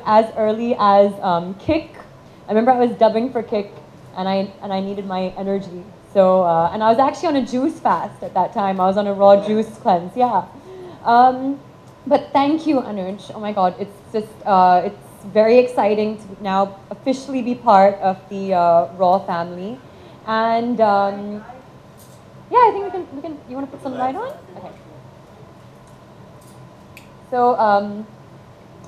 as early as Kick. I remember I was dubbing for Kick, and I needed my energy. So and I was actually on a juice fast at that time. I was on a raw juice cleanse. Yeah. But thank you, Anuj. Oh my God, it's just it's very exciting to now officially be part of the Raw family, and yeah, I think we can. You want to put some light on? Okay. So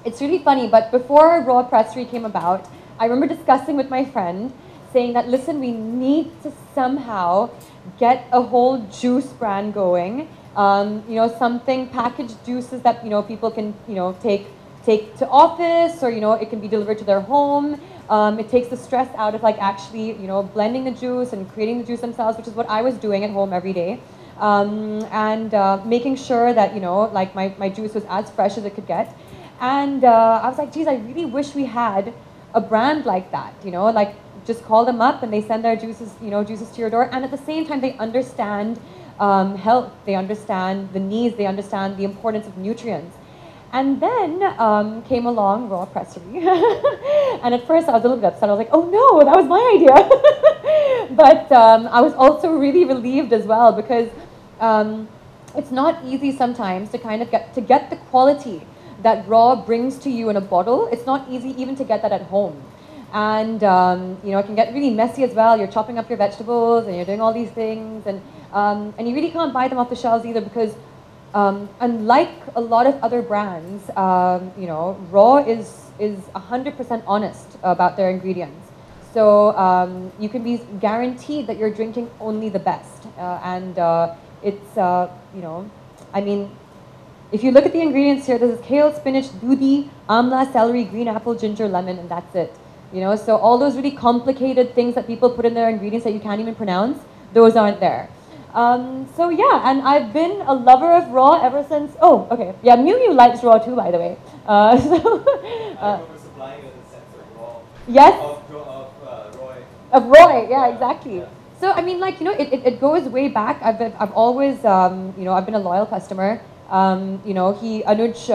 it's really funny, but before Raw Pressery came about, I remember discussing with my friend, saying that, listen, we need to somehow get a whole juice brand going. You know, something packaged juices that, you know, people can, you know, take to office, or, you know, it can be delivered to their home. It takes the stress out of like actually, you know, blending the juice and creating the juice themselves, which is what I was doing at home every day. And making sure that, you know, like my juice was as fresh as it could get. And I was like, geez, I really wish we had a brand like that, you know, like just call them up and they send their juices, you know, juices to your door. And at the same time, they understand health, they understand the needs, they understand the importance of nutrients. And then came along Raw Pressery. And at first I was a little bit upset. I was like, oh no, that was my idea. But I was also really relieved as well, because it's not easy sometimes to kind of get the quality that Raw brings to you in a bottle. It's not easy even to get that at home. And you know, it can get really messy as well. You're chopping up your vegetables and you're doing all these things, and you really can't buy them off the shelves either, because unlike a lot of other brands, you know, Raw is 100% honest about their ingredients. So you can be guaranteed that you're drinking only the best. And it's, you know, I mean, if you look at the ingredients here, this is kale, spinach, dudi, amla, celery, green apple, ginger, lemon, and that's it. You know, so all those really complicated things that people put in their ingredients that you can't even pronounce, those aren't there. So yeah, and I've been a lover of Raw ever since. Oh, okay. Yeah, Miu likes Raw too, by the way. I remember supplying us a sense of Raw. Yes. Of Roy. Of Roy, yeah, exactly. Yeah. So I mean, like, you know, it goes way back. I've always, you know, I've been a loyal customer. You know, Anuj,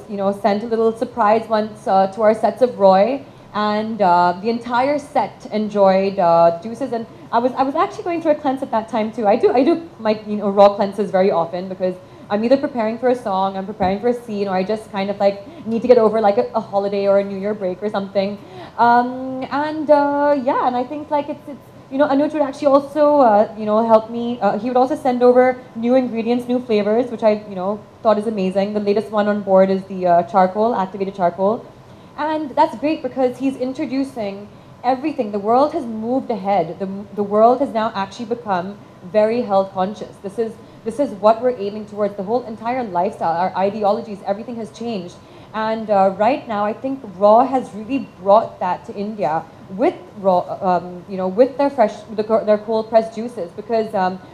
you know, sent a little surprise once to our sets of Roy, and the entire set enjoyed juices. And I was actually going through a cleanse at that time too. I do my, you know, Raw cleanses very often, because I'm either preparing for a song, I'm preparing for a scene, or I just kind of like need to get over like a holiday or a New Year break or something. Yeah, and I think like it's you know, Anuj would actually also you know, help me. He would also send over new ingredients, new flavors, which I, you know, thought is amazing. The latest one on board is the charcoal, activated charcoal. And that's great because he's introducing everything. The world has moved ahead. The world has now actually become very health conscious. This is what we're aiming towards. The whole entire lifestyle, our ideologies, everything has changed. And right now, I think Raw has really brought that to India with Raw, you know, with their their cold pressed juices, because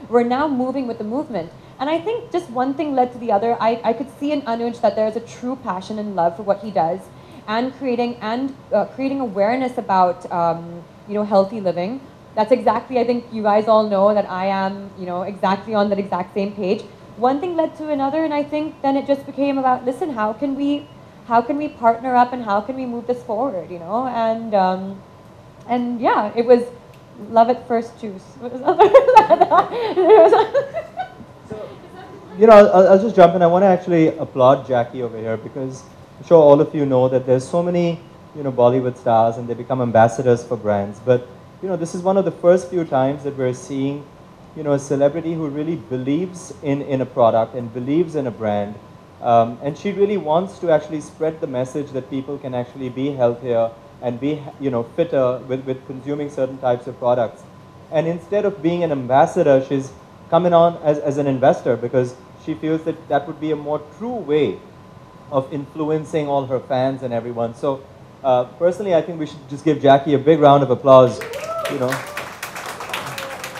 we're now moving with the movement. And I think just one thing led to the other. I could see in Anuj that there is a true passion and love for what he does, and creating awareness about you know, healthy living. That's exactly, I think you guys all know that I am, you know, exactly on that exact same page. One thing led to another, and I think then it just became about, listen, how can we partner up, and how can we move this forward, you know? And yeah, it was love at first juice. You know, I'll just jump in. I want to actually applaud Jackie over here, because I'm sure all of you know that there's so many, you know, Bollywood stars, and they become ambassadors for brands. But, you know, this is one of the first few times that we're seeing, you know, a celebrity who really believes in a product and believes in a brand. And she really wants to actually spread the message that people can actually be healthier and be, you know, fitter with consuming certain types of products. And instead of being an ambassador, she's coming on as an investor, because she feels that that would be a more true way of influencing all her fans and everyone. So personally, I think we should just give Jackie a big round of applause, you know,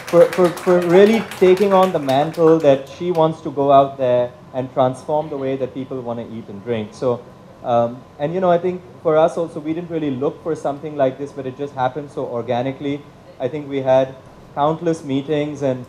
for really taking on the mantle that she wants to go out there and transform the way that people want to eat and drink. So, and you know, I think for us also, we didn't really look for something like this, but it just happened so organically. I think we had countless meetings, and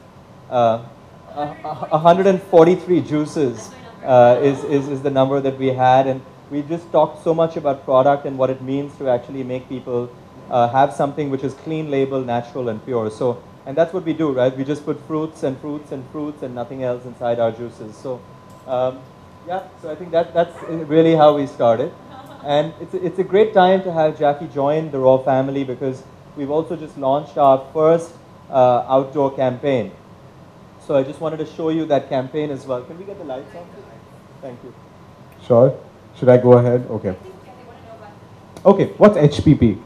143 juices is the number that we had. And we just talked so much about product and what it means to actually make people have something which is clean label, natural and pure. So, and that's what we do, right? We just put fruits and fruits and fruits and nothing else inside our juices. So, yeah, so I think that's really how we started. And it's a great time to have Jackie join the Raw family because we've also just launched our first outdoor campaign. So I just wanted to show you that campaign as well. Can we get the lights on? Thank you. Sure. Should I go ahead? Okay. Okay, what's HPP?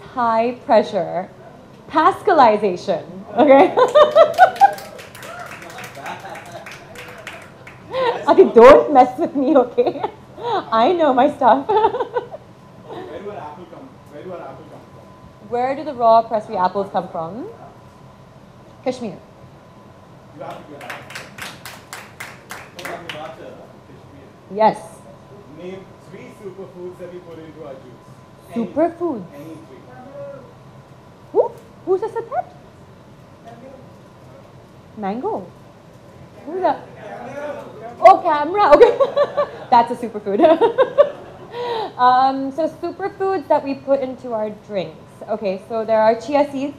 High pressure Pascalization. Okay. Okay, don't mess with me, okay? I know my stuff. Where do our apple come? Where do our apple come from? Where do the raw press-free apples come from? Kashmir. You have to get that. Yes. Name 3 superfoods that we put into our juice. Superfoods. Any 3. Who just said that? Mango. Who's that? Oh, camera. Okay. That's a superfood. So superfoods that we put into our drinks. Okay, so there are chia seeds.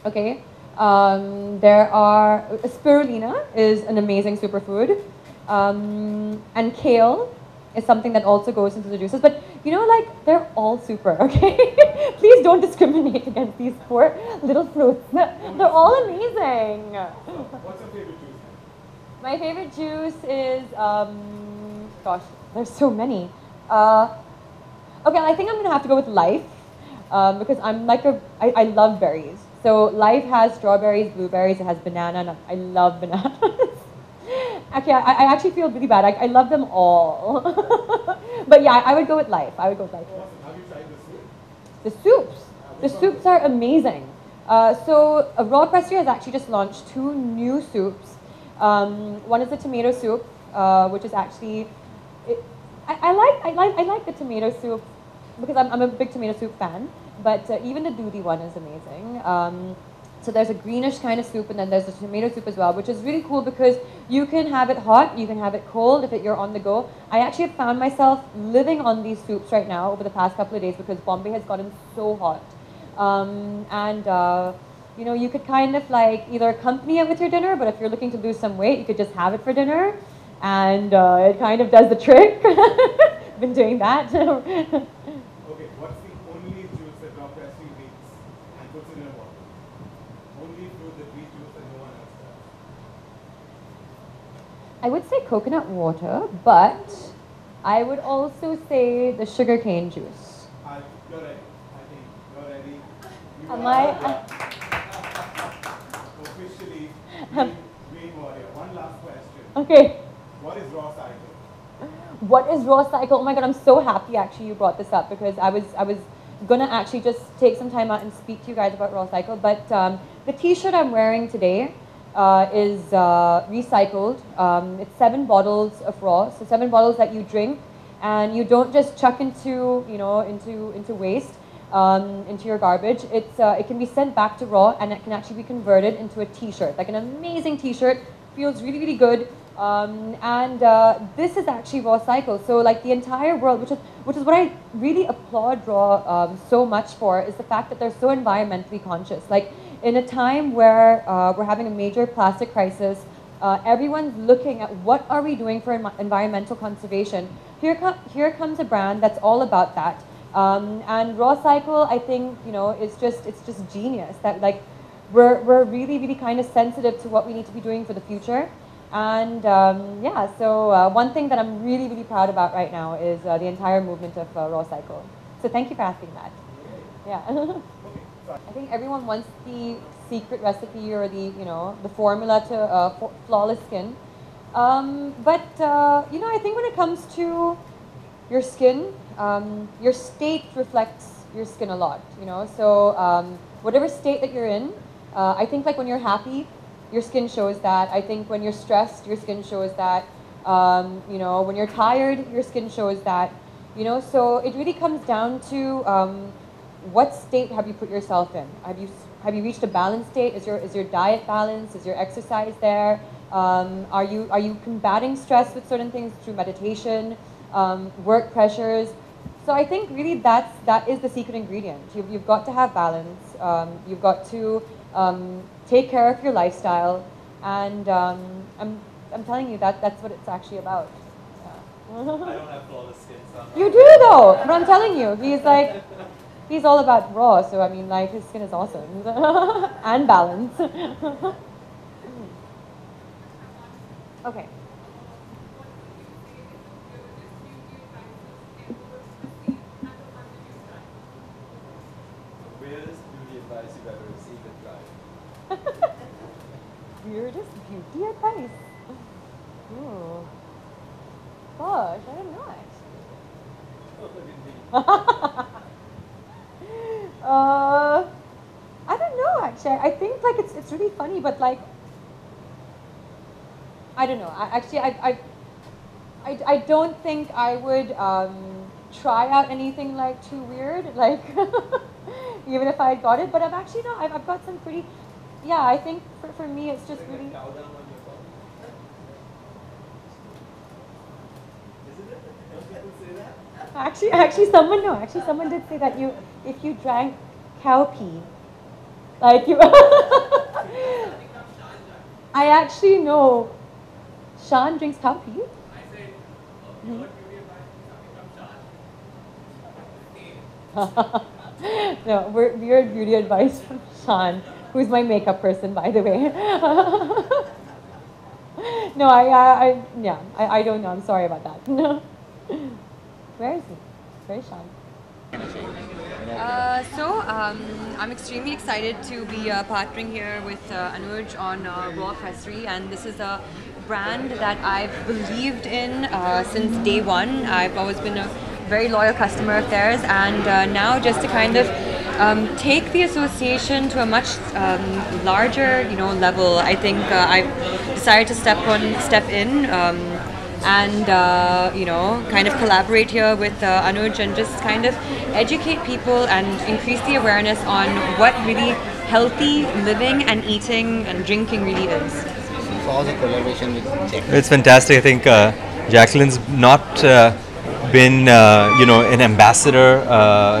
Okay. There are spirulina is an amazing superfood. And kale is something that also goes into the juices. But you know, like, they're all super, okay? Please don't discriminate against these poor little fruits. They're all amazing. What's your favorite juice? My favorite juice is, gosh, there's so many. Okay, I think I'm gonna have to go with Life because I'm like I love berries. So Life has strawberries, blueberries, it has banana, and I love bananas. Okay, I actually feel really bad. I love them all. But yeah, I would go with Life. I would go with Life. Awesome. Have you tried the soup? The soups. The soups are amazing. So Raw Pressery has actually just launched 2 new soups. One is the tomato soup, which is actually, I like the tomato soup because I'm a big tomato soup fan. But even the doodhi one is amazing. So there's a greenish kind of soup, and then there's the tomato soup as well, which is really cool because you can have it hot, you can have it cold if you're on the go. I actually have found myself living on these soups right now over the past couple of days because Bombay has gotten so hot. You know, you could kind of like either accompany it with your dinner, but if you're looking to lose some weight, you could just have it for dinner, and it kind of does the trick. Been doing that. Okay, what's the only juice that Raw Pressery makes and puts in a bottle? Only fruit that we juice and no one else does. I would say coconut water, but I would also say the sugarcane juice. You're ready. I think you're ready. You Am are I? officially green warrior. One last question. Okay. What is Raw Cycle? What is Raw Cycle? Oh my god, I'm so happy actually you brought this up because I was gonna actually just take some time out and speak to you guys about Raw Cycle. But the t-shirt I'm wearing today is recycled. It's 7 bottles of Raw, so 7 bottles that you drink and you don't just chuck into, you know, into waste, into your garbage. It can be sent back to Raw and it can actually be converted into a t-shirt, like an amazing t-shirt, feels really, really good. This is actually Raw Cycle. So like the entire world, which is what I really applaud Raw so much for, is the fact that they're so environmentally conscious. Like in a time where we're having a major plastic crisis, everyone's looking at what are we doing for environmental conservation. Here comes a brand that's all about that. And Raw Cycle, I think, you know, it's just genius that like we're really, really kind of sensitive to what we need to be doing for the future. And yeah, so one thing that I'm really, really proud about right now is the entire movement of Raw Cycle. So thank you for asking that. Yeah. I think everyone wants the secret recipe or the, you know, the formula to flawless skin. But you know, I think when it comes to your skin, your state reflects your skin a lot, you know. So whatever state that you're in, I think like when you're happy, your skin shows that. I think when you're stressed, your skin shows that. You know, when you're tired, your skin shows that. You know, so it really comes down to what state have you put yourself in? Have you reached a balanced state? Is your diet balanced? Is your exercise there? Are you combating stress with certain things through meditation, work pressures? So I think really that is the secret ingredient. You've got to have balance. You've got to take care of your lifestyle, and I'm telling you that's what it's actually about. Yeah. I don't have flawless skin, so You do though, but I'm telling you, he's all about raw. So I mean, like his skin is awesome and balance. Okay. weirdest beauty advice you've ever received and tried? Weirdest beauty advice. Ooh. Gosh, I don't know actually. I don't know actually. I think like it's really funny, but like I don't know. I don't think I would try out anything like too weird, like even if I got it. But I've actually no. I've got some pretty. Yeah, I think for me it's just really. Cow down on your body? Isn't it? Don't people say that? Actually, someone did say that if you drank cow pee, like you. I actually know. Shan drinks cow pee. I said, your beauty advice is coming from Shan. No, weird beauty advice from Shan, who's my makeup person, by the way. No, I don't know. I'm sorry about that. Where is he? Where is Shan? I'm extremely excited to be partnering here with Anuj on Raw Pressery, and this is a brand that I've believed in since day one. I've always been a very loyal customer of theirs, and now just to kind of take the association to a much larger, level. I think I've decided to step in. And kind of collaborate here with Anuj and just kind of educate people and increase the awareness on what really healthy living and eating and drinking really is. So how's the collaboration with Jacqueline? It's fantastic. I think Jacqueline's not been, an ambassador,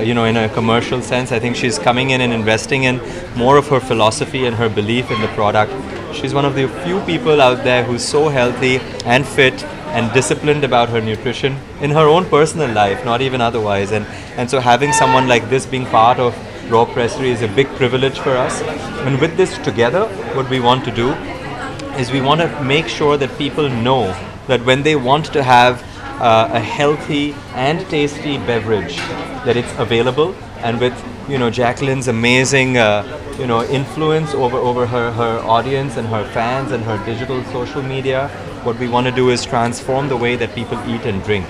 in a commercial sense. I think she's coming in and investing in more of her philosophy and her belief in the product. She's one of the few people out there who's so healthy and fit and disciplined about her nutrition in her own personal life, not even otherwise. And so having someone like this being part of Raw Pressery is a big privilege for us. And with this together, what we want to do is we want to make sure that people know that when they want to have a healthy and tasty beverage, that it's available. And with Jacqueline's amazing influence over her audience and her fans and her digital social media, what we want to do is transform the way that people eat and drink.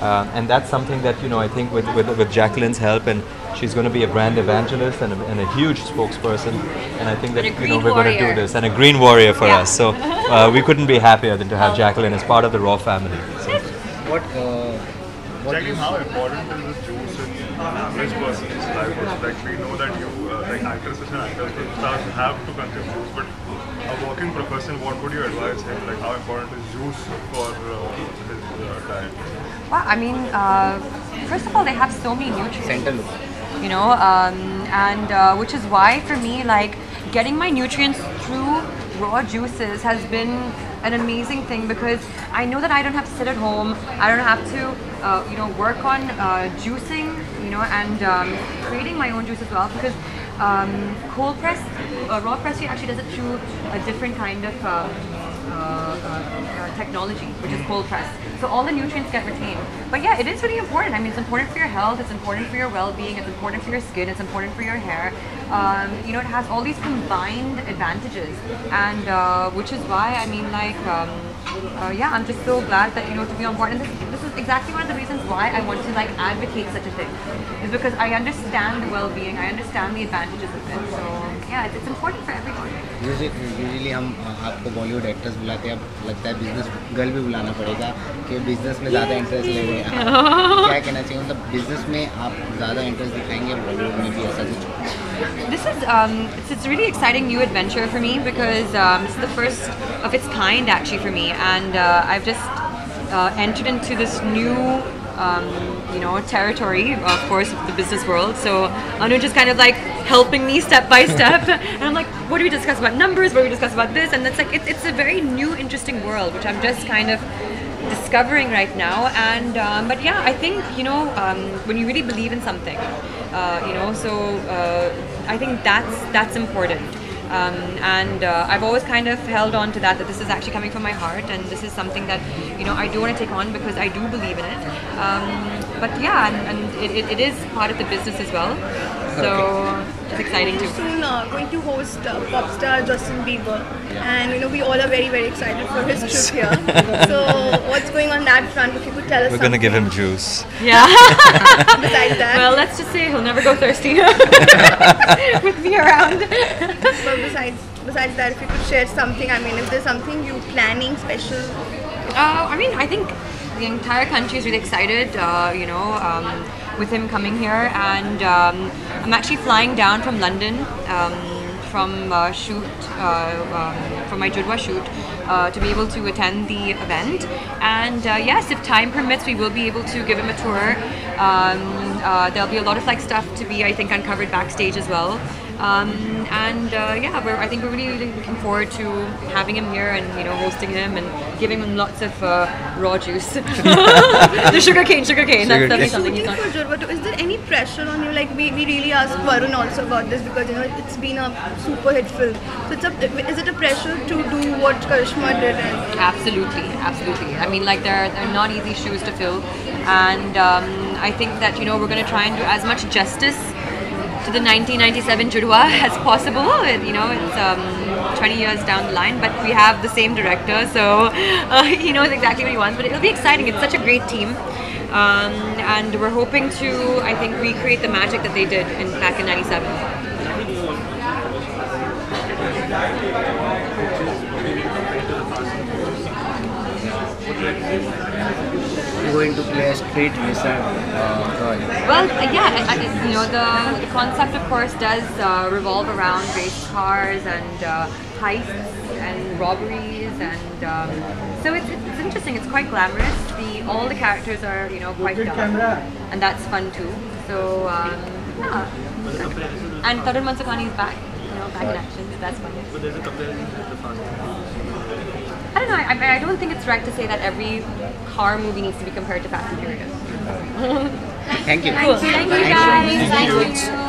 And that's something that I think with Jacqueline's help, and she's going to be a brand evangelist and a huge spokesperson, and I think that we're going to do this, and a green warrior for us. So we couldn't be happier than to have Jacqueline as part of the Raw family. So. Jacqueline, how important is this juice in an average person's life? Like we know that like actresses and actors and stars have to consume juice, but a working professional, what would you advise him? Like how important is juice for his diet? Well, I mean, first of all, they have so many nutrients. Center look. Which is why for me, like getting my nutrients through raw juices has been an amazing thing, because I know that I don't have to sit at home. I don't have to, work on juicing, and creating my own juice as well, because cold press, raw press, actually does it through a different kind of technology, which is cold press. So all the nutrients get retained. But yeah, it is really important. I mean, it's important for your health, it's important for your well-being, it's important for your skin, it's important for your hair. It has all these combined advantages, and which is why, I mean, like, I'm just so glad that, to be on board. And this is is exactly one of the reasons why I want to like advocate such a thing. Is because I understand the well-being, I understand the advantages of it. So yeah, it's important for everyone. Usually हम आपको Bollywood actors बुलाते हैं, अब लगता है business girl भी बुलाना पड़ेगा कि बिजनेस में ज़्यादा इंटरेस्ट ले रहे हैं। क्या कहना चाहिए, मतलब बिजनेस में आप ज़्यादा इंटरेस्ट दिखाएंगे, बॉलीवुड में भी ऐसा कुछ? This is it's a really exciting new adventure for me because this is the first of its kind actually for me, and I've just entered into this new territory, of course, of the business world. So Anuj is kind of like helping me step by step, and I'm like, what do we discuss about numbers? What do we discuss about this? And it's like it's a very new, interesting world which I'm just kind of discovering right now. And but yeah, I think when you really believe in something, I think that's important. And I've always kind of held on to that this is actually coming from my heart, and this is something that I do want to take on because I do believe in it. But yeah, and it is part of the business as well, so it's exciting too. Soon going to host pop star Justin Bieber, and we all are very, very excited for his trip here. So what's going on that front? If you could tell us. We're going to give him juice. Yeah. Besides that. Well, let's just say he'll never go thirsty with me around. But besides that, if you could share something, I mean, if there's something you planning special. I think the entire country is really excited, with him coming here, and I'm actually flying down from London from shoot, from my Judwa shoot, to be able to attend the event. And yes, if time permits, we will be able to give him a tour. There'll be a lot of stuff to be, I think, uncovered backstage as well. I think we're really looking forward to having him here and hosting him and giving him lots of raw juice. The sugar cane. That's definitely something he's not. For Jurva, is there any pressure on you? Like we really asked Varun also about this because it's been a super hit film. So is it a pressure to do what Karishma did? Absolutely. I mean, they're not easy shoes to fill, and I think that we're going to try and do as much justice to the 1997 Judwa as possible. It's 20 years down the line, but we have the same director, so he knows exactly what he wants. But it'll be exciting. It's such a great team, and we're hoping to, I think, recreate the magic that they did back in '97. Going to play a street missile girl. Well, the concept, of course, does revolve around race cars and heists and robberies, and so it's interesting. It's quite glamorous. All the characters are quite dark, and that's fun too. So yeah, and Tarun Mansukhani is back, back in action. So that's fun. But there's a comparison with the Fast and I don't know. I don't think it's right to say that every car movie needs to be compared to Fast and Furious. Thank you. Cool. Thank you guys. Thank you.